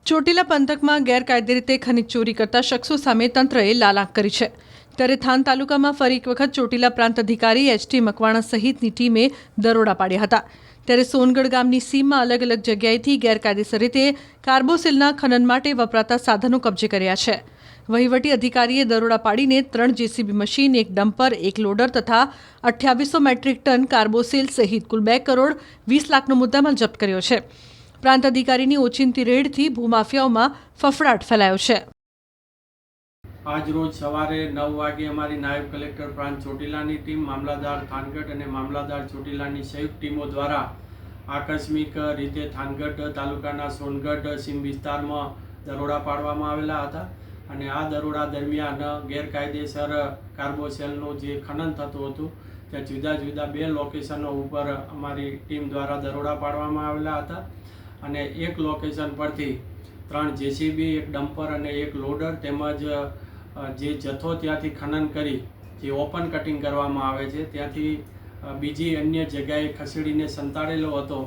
ચોટીલા પંથકમાં ગેરકાયદે રીતે ખનીજ ચોરી કરતા શખ્સો સામે તંત્રએ લાલ આંખ કરી છે। ત્યારે થાન તાલુકામાં ફરી એક વખત ચોટીલા પ્રાંત અધિકારી એચ.ટી. મકવાણા સહિતની ટીમે દરોડા પાડ્યા હતા। ત્યારે સોનગઢ ગામની સીમમાં અલગ અલગ જગ્યાએથી ગેરકાયદેસર રીતે કાર્બોસિલના ખનન માટે વપરાતા સાધનો કબજે કર્યા છે। વહીવટી અધિકારીએ દરોડા પાડીને 3 જેસીબી મશીન, 1 ડમ્પર, 1 લોડર તથા 2800 મેટ્રિક ટન કાર્બોસિલ સહિત કુલ 2 કરોડ 20 લાખનો મુદ્દામાલ જપ્ત કર્યો છે। પ્રાંત અધિકારીની ઓચિંતી રેડથી ભૂમાફિયાઓમાં ફફડાટ ફેલાયો છે। આજ રોજ સવારે 9 વાગે અમારી નાયબ કલેક્ટર પ્રાંત ચોટીલાની ટીમ, મામલાદાર થાનગઢ અને મામલાદાર ચોટીલાની સંયુક્ત ટીમો દ્વારા આકસ્મિક રીતે થાનગઢ તાલુકાના સોનગઢ સીમ વિસ્તારમાં દરોડા પાડવામાં આવેલા હતા અને આ દરોડા દરમિયાન ગેરકાયદેસર કાર્બોસેલનું જે ખનન થતું હતું ત્યાં જુદા જુદા 2 લોકેશનો ઉપર અમારી ટીમ દ્વારા દરોડા પાડવામાં આવેલા હતા અને એક લોકેશન પરથી 3 જેસીબી, 1 ડમ્પર અને 1 લોડર તેમજ જે જથ્થો ત્યાંથી ખનન કરી જે ઓપન કટિંગ કરવામાં આવે છે ત્યાંથી બીજી અન્ય જગ્યાએ ખસેડીને સંતાડેલો હતો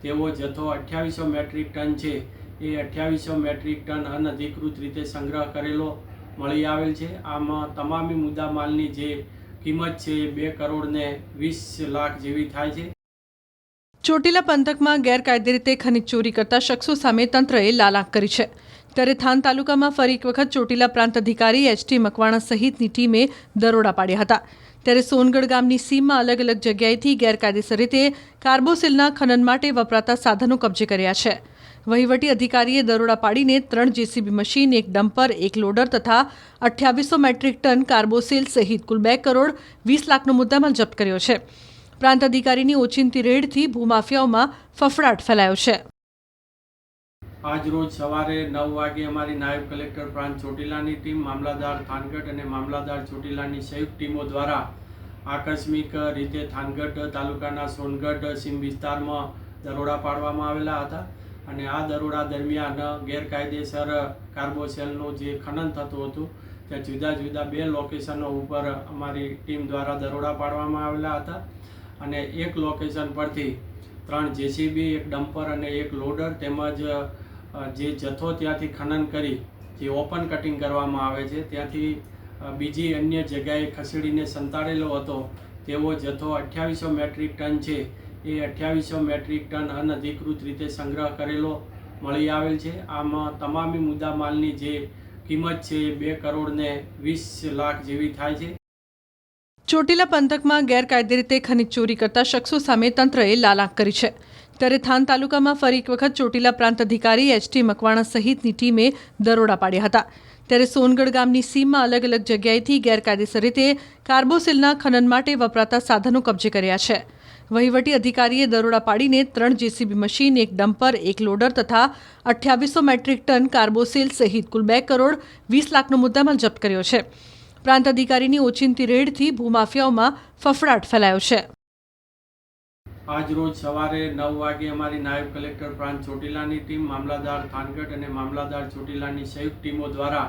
તેવો જથ્થો 2800 મેટ્રિક ટન છે। એ 2800 મેટ્રિક ટન અનધિકૃત રીતે સંગ્રહ કરેલો મળી આવેલ છે। આમાં તમામી મુદ્દામાલની જે કિંમત છે એ 2 કરોડ ને 20 લાખ જેવી થાય છે। ચોટીલા પંથકમાં ગેરકાયદે રીતે ખનીજ ચોરી કરતા શખ્સો સામે તંત્રએ લાલ આંખ કરી છે। ત્યારે થાન તાલુકામાં ફરી એક વખત ચોટીલા પ્રાંત અધિકારી એચ.ટી. મકવાણા સહિતની ટીમે દરોડા પાડ્યા હતા। ત્યારે સોનગઢ ગામની સીમમાં અલગ અલગ જગ્યાએથી ગેરકાયદેસર રીતે કાર્બોસિલના ખનન માટે વપરાતા સાધનો કબજે કર્યા છે। વહીવટી અધિકારીએ દરોડા પાડીને 3 જેસીબી મશીન, 1 ડમ્પર, 1 લોડર તથા 2800 મેટ્રિક ટન કાર્બોસિલ સહિત કુલ 2 કરોડ 20 લાખનો મુદ્દામાલ જપ્ત કર્યો છે। પ્રાંત અધિકારીની ઓચિંતી રેડથી ભૂમાફિયાઓમાં ફફડાટ ફેલાયો છે। આજ રોજ સવારે 9 વાગે અમારી નાયબ કલેક્ટર પ્રાંત ચોટીલાની ટીમ, મામલાદાર થાનગઢ અને મામલાદાર ચોટીલાની સંયુક્ત ટીમો દ્વારા આકસ્મિક રીતે થાનગઢ તાલુકાના સોનગઢ સીમ વિસ્તારમાં દરોડા પાડવામાં આવેલા હતા અને આ દરોડા દરમિયાન ગેરકાયદેસર કાર્બોસેલનું જે ખનન થતું હતું ત્યાં જુદા જુદા 2 લોકેશનો ઉપર અમારી ટીમ દ્વારા દરોડા પાડવામાં આવેલા હતા અને એક લોકેશન પરથી 3 જેસીબી, 1 ડમ્પર અને 1 લોડર તેમજ જે જથ્થો ત્યાંથી ખનન કરી જે ઓપન કટિંગ કરવામાં આવે છે ત્યાંથી બીજી અન્ય જગ્યાએ ખસેડીને સંતાડેલો હતો તેવો જથ્થો 2800 મેટ્રિક ટન છે। એ 2800 મેટ્રિક ટન અનધિકૃત રીતે સંગ્રહ કરેલો મળી આવેલ છે। આમાં તમામી મુદ્દામાલની જે કિંમત છે એ 2 કરોડ ને 20 લાખ જેવી થાય છે। ચોટીલા પંથકમાં ગેરકાયદે રીતે ખનીજ ચોરી કરતા શખ્સો સામે તંત્રએ લાલ આંખ કરી છે। ત્યારે થાન તાલુકામાં ફરી એક વખત ચોટીલા પ્રાંત અધિકારી એચ.ટી. મકવાણા સહિતની ટીમે દરોડા પાડ્યા હતા। ત્યારે સોનગઢ ગામની સીમમાં અલગ અલગ જગ્યાએથી ગેરકાયદેસર રીતે કાર્બોસિલના ખનન માટે વપરાતા સાધનો કબજે કર્યા છે। વહીવટી અધિકારીએ દરોડા પાડીને 3 જેસીબી મશીન, 1 ડમ્પર, 1 લોડર તથા 2800 મેટ્રિક ટન કાર્બોસિલ સહિત કુલ 2 કરોડ 20 લાખનો મુદ્દામાલ જપ્ત કર્યો છે। પ્રાંત અધિકારીની ઓચિંતી રેડથી ભૂમાફિયાઓમાં ફફડાટ ફેલાયો છે। આજ રોજ સવારે 9 વાગે અમારી નાયબ કલેક્ટર પ્રાંત ચોટીલાની ટીમ, મામલાદાર થાનગઢ અને મામલાદાર ચોટીલાની સંયુક્ત ટીમો દ્વારા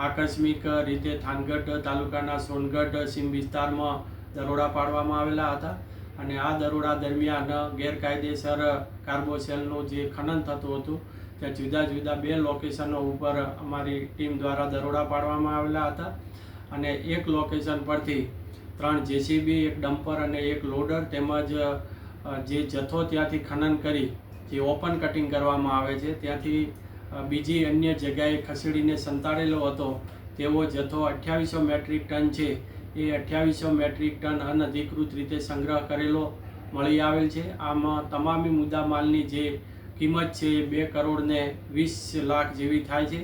આકસ્મિક રીતે થાનગઢ તાલુકાના સોનગઢ સીમ વિસ્તારમાં દરોડા પાડવામાં આવેલા હતા અને આ દરોડા દરમિયાન ગેરકાયદેસર કાર્બોસેલનું જે ખનન થતું હતું ત્યાં જુદા જુદા 2 લોકેશનો ઉપર અમારી ટીમ દ્વારા દરોડા પાડવામાં આવેલા હતા અને એક લોકેશન પરથી 3 જેસીબી, 1 ડમ્પર અને 1 લોડર તેમજ જે જથ્થો ત્યાંથી ખનન કરી જે ઓપન કટિંગ કરવામાં આવે છે ત્યાંથી બીજી અન્ય જગ્યાએ ખસેડીને સંતાડેલો હતો તેવો જથ્થો 2800 મેટ્રિક ટન છે। એ 2800 મેટ્રિક ટન અનધિકૃત રીતે સંગ્રહ કરેલો મળી આવેલ છે। આમાં તમામી મુદ્દામાલની જે કિંમત છે એ 2 કરોડ ને 20 લાખ જેવી થાય છે।